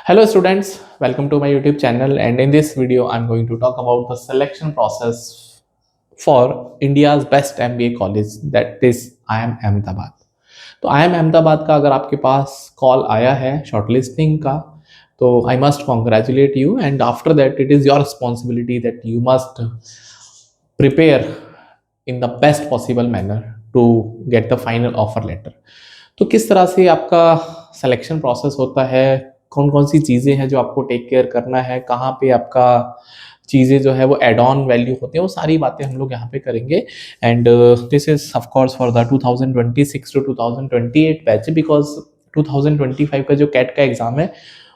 Hello students, welcome to my YouTube channel, and in this video I'm going to talk about the selection process for India's best MBA college, that is IIM Ahmedabad. तो IIM Ahmedabad का अगर आपके पास call आया है shortlisting का, तो I must congratulate you and after that it is your responsibility that you must prepare in the best possible manner to get the final offer letter. तो किस तरह से आपका सिलेक्शन प्रोसेस होता है, कौन कौन सी चीज़ें हैं जो आपको टेक केयर करना है, कहाँ पे आपका चीज़ें जो है वो एड ऑन वैल्यू होते हैं, वो सारी बातें हम लोग यहाँ पे करेंगे। And this is of course for the 2026 to 2028 batch, because 2025 का जो कैट का एग्ज़ाम है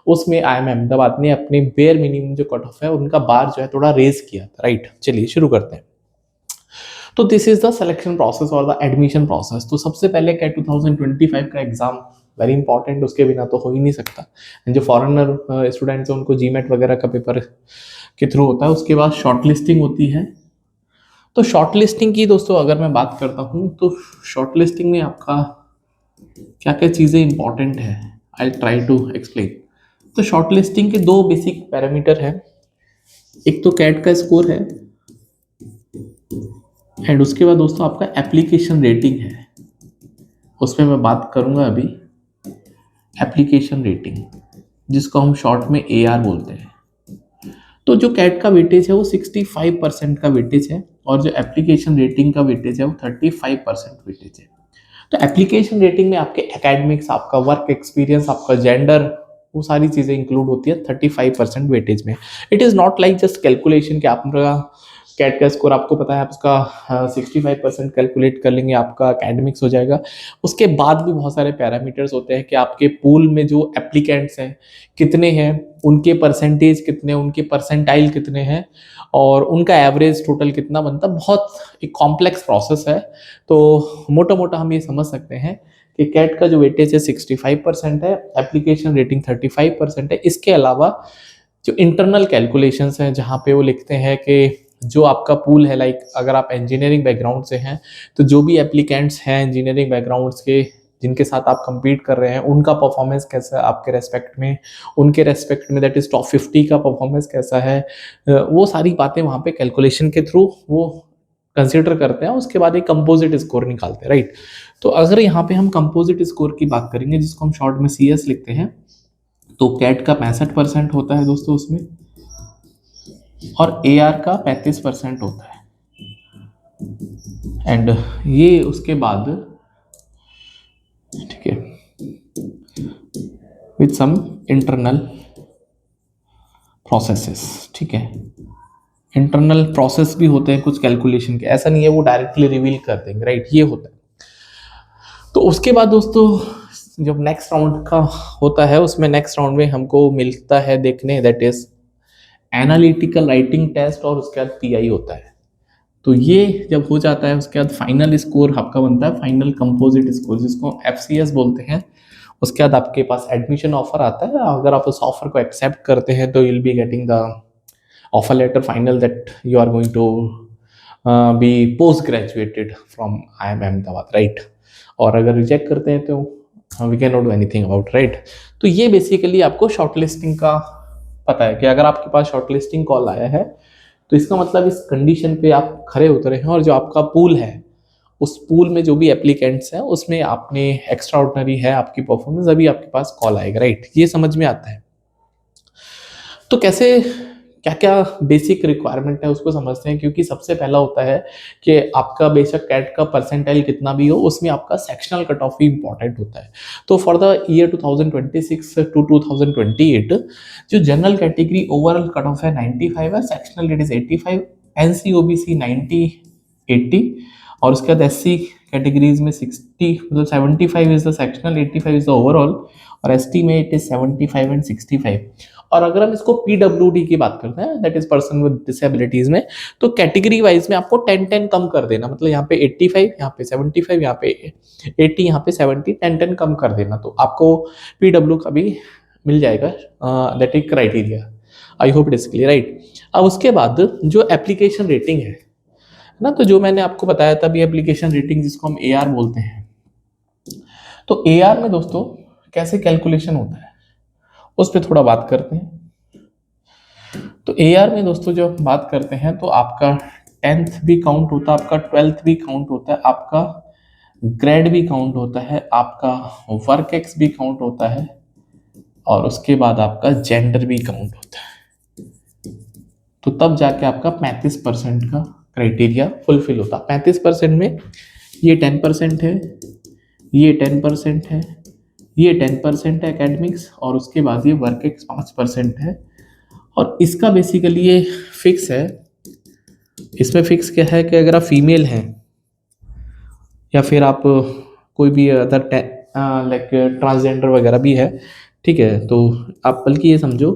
उसमें IIM अहमदाबाद ने अपने बेयर मिनिमम जो कट ऑफ है उनका बार जो है थोड़ा रेज किया था। राइट, चलिए शुरू करते हैं। तो this is the selection process और द एडमिशन प्रोसेस। तो सबसे पहले क्या 2025 का एग्जाम वेरी इंपॉर्टेंट, उसके बिना तो हो ही नहीं सकता। जो फॉरेनर स्टूडेंट्स हैं उनको जीमेट वगैरह का पेपर के थ्रू होता है। उसके बाद शॉर्ट लिस्टिंग होती है। तो शॉर्ट लिस्टिंग की दोस्तों अगर मैं बात करता हूँ तो शॉर्ट लिस्टिंग में आपका क्या क्या चीज़ें इंपॉर्टेंट है, आई ट्राई टू एक्सप्लेन। तो शॉर्ट लिस्टिंग के दो बेसिक पैरामीटर हैं, एक तो कैट का स्कोर है एंड उसके बाद दोस्तों आपका एप्लीकेशन रेटिंग है। उसमें मैं बात करूंगा अभी एप्लीकेशन रेटिंग, जिसको हम शॉर्ट में AR बोलते हैं। तो जो कैट का वेटेज है वो 65% का वेटेज है और जो एप्लीकेशन रेटिंग का वेटेज है वो 35% वेटेज है। तो एप्लीकेशन रेटिंग में आपके एकेडमिक्स, आपका वर्क एक्सपीरियंस, आपका जेंडर, वो सारी चीज़ें इंक्लूड होती है 35% वेटेज में। It is not like just calculation कि आपका कैट का स्कोर आपको पता है, आप उसका 65% कैलकुलेट कर लेंगे, आपका एकेडमिक्स हो जाएगा। उसके बाद भी बहुत सारे पैरामीटर्स होते हैं कि आपके पूल में जो एप्लीकेंट्स हैं कितने हैं, उनके परसेंटेज कितने, उनके परसेंटाइल कितने हैं और उनका एवरेज टोटल कितना बनता है। बहुत एक कॉम्प्लेक्स प्रोसेस है। तो मोटा मोटा हम ये समझ सकते हैं कि कैट का जो वेटेज है 65% है, एप्लीकेशन रेटिंग 35% है। इसके अलावा जो इंटरनल कैलकुलेशंस हैं जहाँ पे वो लिखते हैं कि जो आपका पूल है, लाइक अगर आप इंजीनियरिंग बैकग्राउंड से हैं तो जो भी एप्लीकेंट्स हैं इंजीनियरिंग बैकग्राउंड्स के जिनके साथ आप compete कर रहे हैं, उनका परफॉर्मेंस कैसा है आपके रेस्पेक्ट में, उनके रेस्पेक्ट में दैट इज टॉप 50 का परफॉर्मेंस कैसा है, वो सारी बातें वहाँ पे कैलकुलेशन के थ्रू वो कंसिडर करते हैं। उसके बाद एक कंपोजिट स्कोर निकालते हैं। राइट, तो अगर यहाँ पे हम कंपोजिट स्कोर की बात करेंगे जिसको हम शॉर्ट में CS लिखते हैं, तो कैट का 65% होता है दोस्तों उसमें और AR का 35% होता है। एंड ये उसके बाद ठीक है विथ सम इंटरनल प्रोसेसेस। ठीक है, इंटरनल प्रोसेस भी होते हैं कुछ कैलकुलेशन के, ऐसा नहीं है वो डायरेक्टली रिवील कर देंगे। राइट, ये होता है। तो उसके बाद दोस्तों जब नेक्स्ट राउंड का होता है उसमें नेक्स्ट राउंड में हमको मिलता है देखने that is analytical writing test और उसके बाद PI होता है। तो ये जब हो जाता है उसके बाद फाइनल स्कोर आपका बनता है फाइनल कंपोजिट स्कोर, जिसको FCS बोलते हैं। उसके बाद आपके पास एडमिशन ऑफर आता है। अगर आप उस ऑफर को एक्सेप्ट करते हैं तो you will be getting the offer letter final that you are going to be post graduated from IIM Ahmedabad. Right, और अगर रिजेक्ट करते हैं तो we can not do anything about. Right, तो ये बेसिकली आपको शॉर्टलिस्टिंग का पता है कि अगर आपके पास शॉर्टलिस्टिंग कॉल आया है तो इसका मतलब इस कंडीशन पे आप खरे उतरे हैं और जो आपका पूल है उस पूल में जो भी एप्लीकेंट्स हैं उसमें आपने एक्स्ट्रा ऑर्डिनरी है आपकी परफॉर्मेंस, अभी आपके पास कॉल आएगा। राइट, ये समझ में आता है। तो कैसे क्या क्या बेसिक रिक्वायरमेंट है उसको समझते हैं, क्योंकि सबसे पहला होता है कि आपका बेशक कैट का परसेंटाइल कितना भी हो उसमें आपका सेक्शनल कट ऑफ ही इंपॉर्टेंट होता है। तो फॉर द ईयर 2026 टू 2028 जो general category overall cut off है 95 है, sectional it is 85, NC OBC 90 80 और उसके बाद SC कैटेगरीज में 60 मतलब 75 is the sectional, 85 is the overall और ST में इट इज 75 एंड 65। और अगर हम इसको PWD की बात करते हैं that is person with disabilities में, तो कैटेगरी वाइज में आपको 10-10 कम कर देना, मतलब यहाँ पे 85, यहाँ पे 75, यहाँ पे 80, यहाँ पे 70, 10-10 कम कर देना, तो आपको PW का भी मिल जाएगा that is criteria. I hope it is clear. Right, अब उसके बाद जो एप्लीकेशन रेटिंग है ना, तो जो मैंने आपको बताया था अभी एप्लीकेशन रेटिंग जिसको हम AR बोलते हैं, तो AR में दोस्तों कैसे कैलकुलेशन होता है उस पर थोड़ा बात करते हैं। तो AR में दोस्तों जब बात करते हैं तो आपका 10th भी काउंट होता है, आपका 12th भी काउंट होता है, आपका ग्रेड भी काउंट होता है, आपका वर्क एक्स भी काउंट होता है, और उसके बाद आपका जेंडर भी काउंट होता है। तो तब जाके आपका 35% का क्राइटेरिया फुलफिल होता है। 35% में ये 10% है, ये 10% है, ये 10% है एकेडमिक्स, और उसके बाद ये वर्क एक्स 5% है। और इसका बेसिकली ये फिक्स है। इसमें फिक्स क्या है कि अगर आप फीमेल हैं या फिर आप कोई भी अदर लाइक ट्रांसजेंडर वगैरह भी है, ठीक है, तो आप बल्कि ये समझो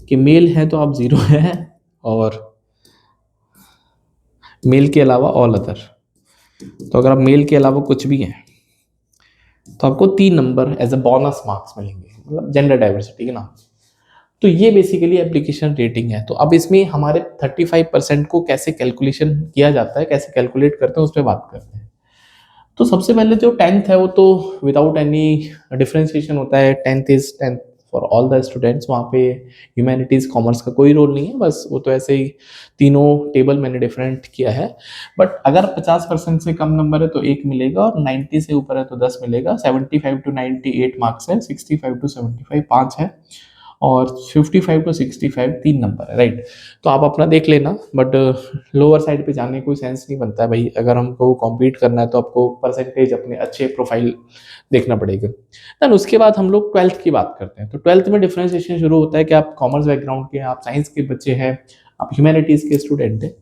कि मेल है तो आप 0 है, और मेल के अलावा ऑल अदर। तो अगर आप मेल के अलावा कुछ भी हैं तो आपको 3 number as a bonus marks मिलेंगे, मतलब जेंडर डाइवर्सिटी के नाम। तो ये बेसिकली एप्लीकेशन रेटिंग है। तो अब इसमें हमारे 35% को कैसे कैलकुलेशन किया जाता है, कैसे कैलकुलेट करते हैं, उस पर बात करते हैं। तो सबसे पहले जो 10th है वो तो विदाउट एनी डिफ्रेंशिएशन होता है। 10th is 10th for all the students. वहाँ पे ह्यूमैनिटीज कॉमर्स का कोई रोल नहीं है, बस वो तो ऐसे ही तीनों टेबल मैंने डिफरेंट किया है। बट अगर 50% से कम नंबर है तो 1 मिलेगा, और 90 से ऊपर है तो 10 मिलेगा। 75 to 98 मार्क्स है, 65 to 75 5 है, और 55 to 65 3 नंबर है, राइट। तो आप अपना देख लेना, बट लोअर साइड पे जाने कोई सेंस नहीं बनता है भाई। अगर हमको कॉम्पीट करना है तो आपको परसेंटेज अपने अच्छे प्रोफाइल देखना पड़ेगा। देन उसके बाद हम लोग 12th की बात करते हैं। तो 12th में डिफ्रेंशिएशन शुरू होता है कि आप कॉमर्स बैकग्राउंड के हैं, आप साइंस के बच्चे हैं, आप ह्यूमैनिटीज़ के स्टूडेंट हैं।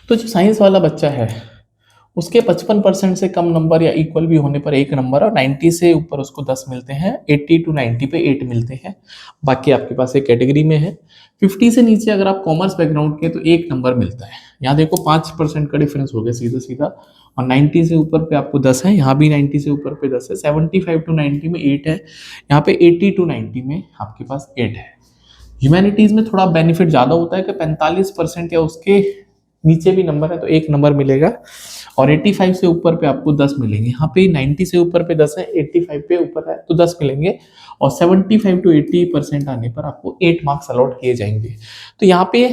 तो जो साइंस वाला बच्चा है उसके 55% से कम नंबर या इक्वल भी होने पर 1 नंबर, और 90 से ऊपर उसको 10 मिलते हैं, 80 to 90 पे 8 मिलते हैं। बाकी आपके पास एक कैटेगरी में है। 50 से नीचे अगर आप कॉमर्स बैकग्राउंड के तो 1 नंबर मिलता है। यहाँ देखो 5% का डिफरेंस हो गया सीधा सीधा। और 90 से ऊपर पे आपको 10 है, यहाँ भी 90 से ऊपर पे 10 है। 75 to 90 में 8 है, यहाँ पे 80 to 90 में आपके पास 8 है। ह्यूमैनिटीज़ में थोड़ा बेनिफिट ज़्यादा होता है कि 45% या उसके नीचे भी नंबर है तो 1 नंबर मिलेगा, और 85 से ऊपर पे आपको 10 मिलेंगे। यहाँ पे 90 से ऊपर पे 10 है, 85 पे ऊपर है तो 10 मिलेंगे, और 75 to 80% आने पर आपको 8 मार्क्स अलॉट किए जाएंगे। तो यहाँ पे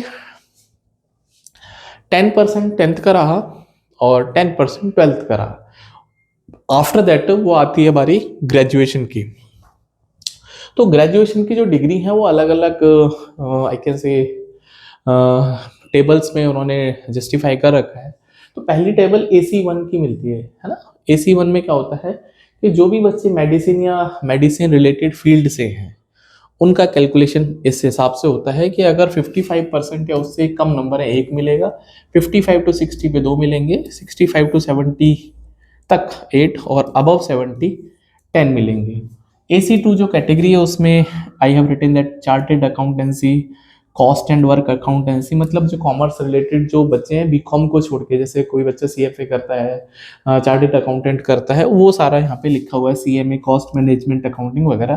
10% 10th का रहा और 10% 12th का रहा। आफ्टर दैट वो आती है बारी ग्रेजुएशन की। तो ग्रेजुएशन की जो डिग्री है वो अलग अलग आई कैन से टेबल्स में उन्होंने जस्टिफाई कर रखा है। तो पहली टेबल AC1 की मिलती है ना। AC1 में क्या होता है कि जो भी बच्चे मेडिसिन या मेडिसिन रिलेटेड फील्ड से हैं उनका कैलकुलेशन इस हिसाब से होता है कि अगर 55% या उससे कम नंबर है 1 मिलेगा, 55 to 60 पे 2 मिलेंगे, 65 to 70 तक 8, और अबव 70 10 मिलेंगे। AC2 जो कैटेगरी है उसमें I have written that chartered accountancy, cost and work accountancy, मतलब जो कॉमर्स रिलेटेड जो बच्चे हैं बीकॉम को छोड़ के, जैसे कोई बच्चा CFA करता है, चार्टेड अकाउंटेंट करता है, वो सारा यहाँ पे लिखा हुआ है। CMA कॉस्ट मैनेजमेंट अकाउंटिंग वगैरह,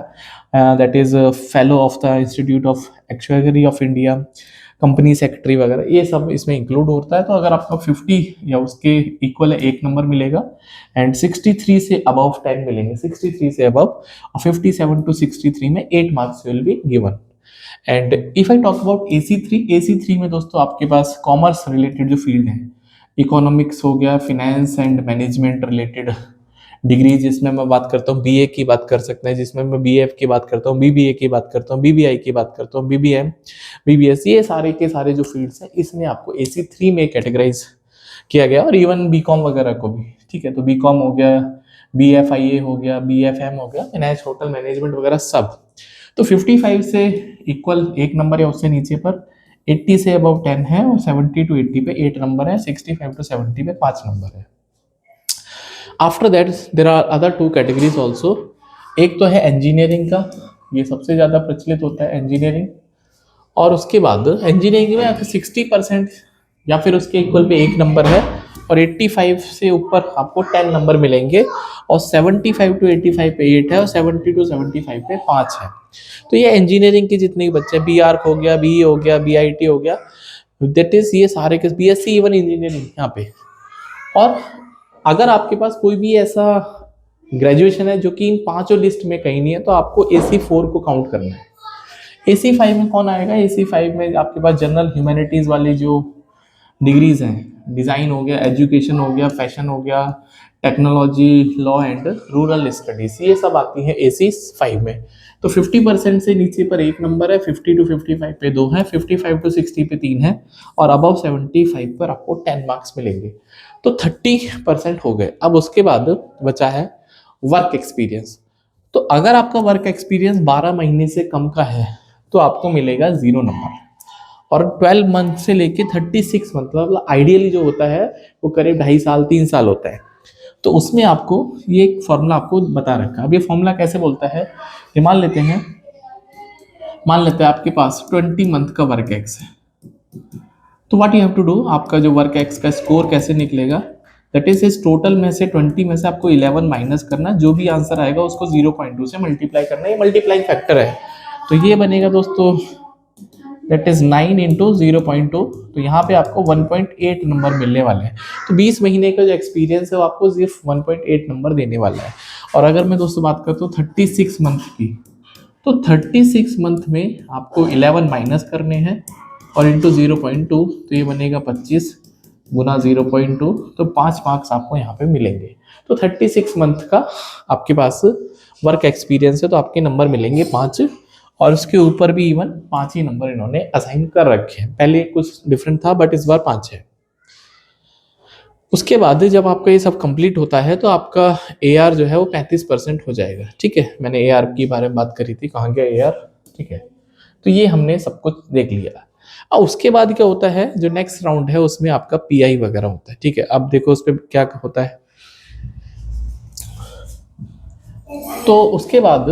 that is fellow of the institute of actuary of India, company secretary वगैरह, ये सब इसमें इंक्लूड होता है। तो अगर आपका 50 या उसके इक्वल है 1 नंबर मिलेगा, एंड 63 से अबव 10 मिलेंगे, 63 से अबव, और 57 to 63 में 8 marks will be given. And if I talk about AC3 में दोस्तों आपके पास कॉमर्स रिलेटेड जो फील्ड है, इकोनॉमिक्स हो गया, finance and management related degree, जिसमें मैं बात करता हूँ BA की बात कर सकते हैं, जिसमें मैं BF की बात करता हूँ, BBA की बात करता हूँ, BBI की बात करता हूँ, BBM, BBS, ये सारे के सारे जो फील्ड्स हैं इसमें आपको AC3 में कैटेगराइज किया गया, और इवन BCom वगैरह को भी, ठीक है। तो BCom हो गया, BFIA हो गया, BFM हो गया, फाइनेंस होटल मैनेजमेंट वगैरह सब। तो 55 से इक्वल 1 नंबर या उससे नीचे पर, 80 से अबव 10 है, और 70 to 80 पे 8 नंबर है, 65 to 70 पे 5 नंबर है। After that there are other 2 categories also. एक तो है इंजीनियरिंग का, ये सबसे ज़्यादा प्रचलित होता है इंजीनियरिंग, और उसके बाद इंजीनियरिंग में आपको 60% या फिर उसके इक्वल पे 1 नंबर है, और 85 से ऊपर आपको 10 नंबर मिलेंगे, और 75 to 85 पे 8 है, और 70 to 75 पे 5 है। तो ये इंजीनियरिंग के जितने भी बच्चे, BArch हो गया, BE हो गया, BIT हो गया, दैट इज ये सारे के BSc इवन इंजीनियरिंग यहाँ पे। और अगर आपके पास कोई भी ऐसा ग्रेजुएशन है जो कि इन पांचों लिस्ट में कहीं नहीं है, तो आपको AC4 को काउंट करना है। AC5 में कौन आएगा? AC5 में आपके पास जनरल ह्यूमैनिटीज वाली जो डिग्रीज हैं, डिज़ाइन हो गया, एजुकेशन हो गया, फैशन हो गया, technology, law and rural studies, ये सब आती है AC5 में। तो 50% से नीचे पर एक नंबर है, 50 to 55 पे 2 है, 55 to 60 पे 3 है, और अबव 75 पर आपको 10 मार्क्स मिलेंगे। तो 30% हो गए। अब उसके बाद बचा है वर्क एक्सपीरियंस। तो अगर आपका वर्क एक्सपीरियंस 12 महीने से कम का है तो आपको मिलेगा 0 नंबर, और 12 मंथ से लेके 36 मंथ, मतलब आइडियली जो होता है वो करीब 2.5 साल 3 साल होता है। तो उसमें आपको ये एक फॉर्मूला आपको बता रखा है। अब ये फॉर्मूला कैसे बोलता है कि मान लेते हैं आपके पास 20 मंथ का वर्क एक्स है। तो what you have to do, आपका जो वर्क एक्स का स्कोर कैसे निकलेगा, दैट इज इस टोटल में से 20 में से आपको 11 माइनस करना, जो भी आंसर आएगा उसको 0.2 से मल्टीप्लाई करना, ये मल्टीप्लाइंग फैक्टर है। तो ये बनेगा दोस्तों दैट इज 9 इंटू 0.2, तो यहाँ पे आपको 1.8 नंबर मिलने वाले हैं। तो 20 महीने का जो एक्सपीरियंस है वो आपको सिर्फ 1.8 नंबर देने वाला है। और अगर मैं दोस्तों बात करता हूँ 36 मंथ की, तो 36 मंथ में आपको 11 माइनस करने हैं और इंटू 0.2, तो ये बनेगा 25 गुना 0.2, तो 5 मार्क्स आपको यहाँ पे मिलेंगे। तो 36 मंथ का आपके पास वर्क एक्सपीरियंस है, तो आपके नंबर मिलेंगे 5, और उसके ऊपर भी इवन 5 ही नंबर इन्होंने असाइन कर रखे हैं। पहले कुछ डिफरेंट था बट इस बार 5 है। उसके बाद जब आपका ये सब कंप्लीट होता है तो आपका AR जो है वो 35% हो जाएगा। ठीक है, मैंने AR के बारे में बात करी थी, कहाँ गया AR? ठीक है, तो ये हमने सब कुछ देख लिया। अब उसके बाद क्या होता है, जो नेक्स्ट राउंड है उसमें आपका PI वगैरह होता है। ठीक है, अब देखो उस पर क्या होता है। तो उसके बाद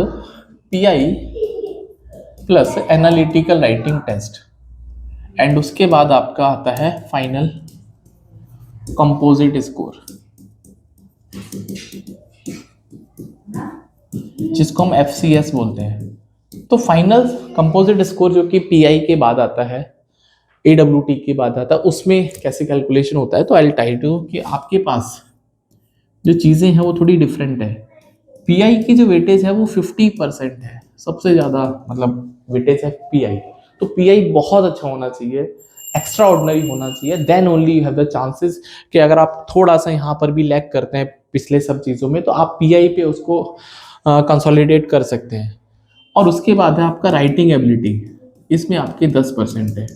PI plus analytical writing test, and उसके बाद आपका आता है फाइनल कंपोजिट स्कोर, जिसको हम FCS बोलते हैं। तो फाइनल कंपोजिट स्कोर जो कि PI के बाद आता है, AWT के बाद आता है, उसमें कैसे कैलकुलेशन होता है, तो आई विल टेल यू कि आपके पास जो चीज़ें हैं वो थोड़ी डिफरेंट है। PI की जो वेटेज है वो 50% है, सबसे ज़्यादा मतलब वेटेज है PI। तो PI बहुत अच्छा होना चाहिए, एक्स्ट्रा ऑर्डिनरी होना चाहिए, then only you have the chances कि अगर आप थोड़ा सा यहाँ पर भी लैग करते हैं पिछले सब चीज़ों में, तो आप PI पे उसको कंसोलिडेट कर सकते हैं। और उसके बाद है आपका राइटिंग एबिलिटी, इसमें आपके 10% है।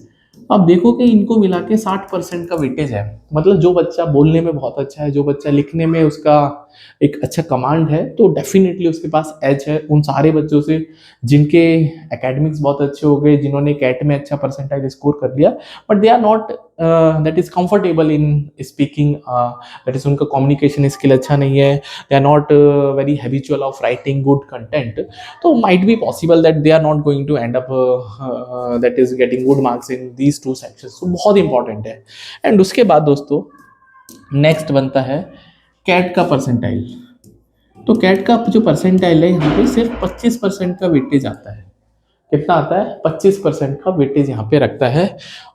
अब देखो कि इनको मिला के 60% का वेटेज है, मतलब जो बच्चा बोलने में बहुत अच्छा है, जो बच्चा लिखने में उसका एक अच्छा कमांड है, तो डेफिनेटली उसके पास एज है उन सारे बच्चों से जिनके एकेडमिक्स बहुत अच्छे हो गए, जिन्होंने कैट में अच्छा परसेंटाइल स्कोर कर लिया, but they are not that is comfortable in speaking, that is उनका कम्युनिकेशन स्किल अच्छा नहीं है, they are not very habitual of writing good content, तो might be possible that they are not going to end up that is getting good marks in these 2 sections. तो बहुत important है। And उसके बाद दोस्तों नेक्स्ट बनता है cat का परसेंटाइल। तो कैट का जो परसेंटाइल है यहाँ पे सिर्फ 25% का वेटेज आता है। कितना आता है? 25% का वेटेज यहाँ पे रखता है।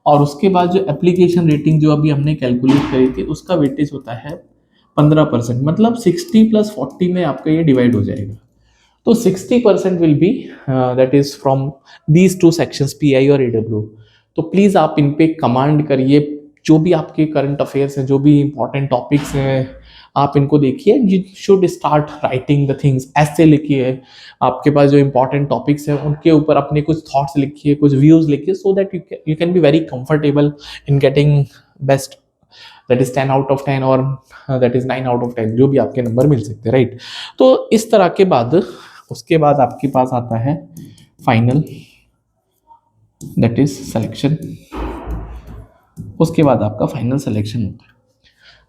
और उसके बाद जो एप्लीकेशन रेटिंग जो अभी हमने कैलकुलेट करी थी उसका वेटेज होता है 15%, मतलब 60 + 40 में आपका ये डिवाइड हो जाएगा। तो 60% will be that is from these 2 sections PI और AW। तो प्लीज़ आप इन पे कमांड करिए, जो भी आपके करंट अफेयर्स हैं, जो भी इंपॉर्टेंट टॉपिक्स हैं, आप इनको देखिए। You should start writing the things, ऐसे लिखिए, आपके पास जो इंपॉर्टेंट टॉपिक्स हैं उनके ऊपर अपने कुछ थॉट्स लिखिए, कुछ व्यूज लिखिए, so that you can be very comfortable in getting best, that is 10 out of 10 और दैट इज 9 आउट ऑफ 10, जो भी आपके नंबर मिल सकते हैं, राइट। तो इस तरह के बाद उसके बाद आपके पास आता है फाइनल, दैट इज सिलेक्शन। उसके बाद आपका फाइनल सिलेक्शन होता है।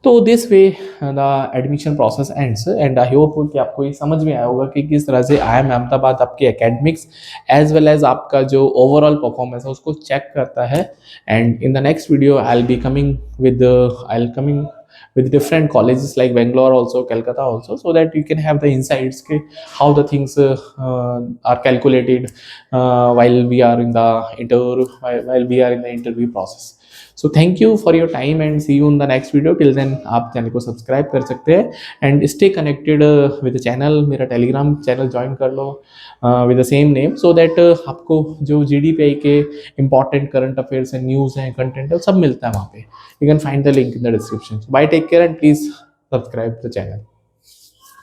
तो this way the admission process ends, and I hope कि आपको ये समझ में आया होगा कि किस तरह से IIM अहमदाबाद आपके एकेडमिक्स एज वेल एज आपका जो ओवरऑल परफॉर्मेंस है उसको चेक करता है। And in the next video I will coming with different colleges like Bangalore also, Calcutta also, so that you can have the insights ke how the things are calculated while we are in the interview process. So thank you for your time and see you in the next video. Till then आप channel को subscribe कर सकते हैं and stay connected with the channel. मेरा Telegram channel join कर लो with the same name, so that आपको जो GDPI के important current affairs and news हैं, कंटेंट है, सब मिलता है वहाँ पे। You can find the link in the description. Bye, take care and please subscribe the channel.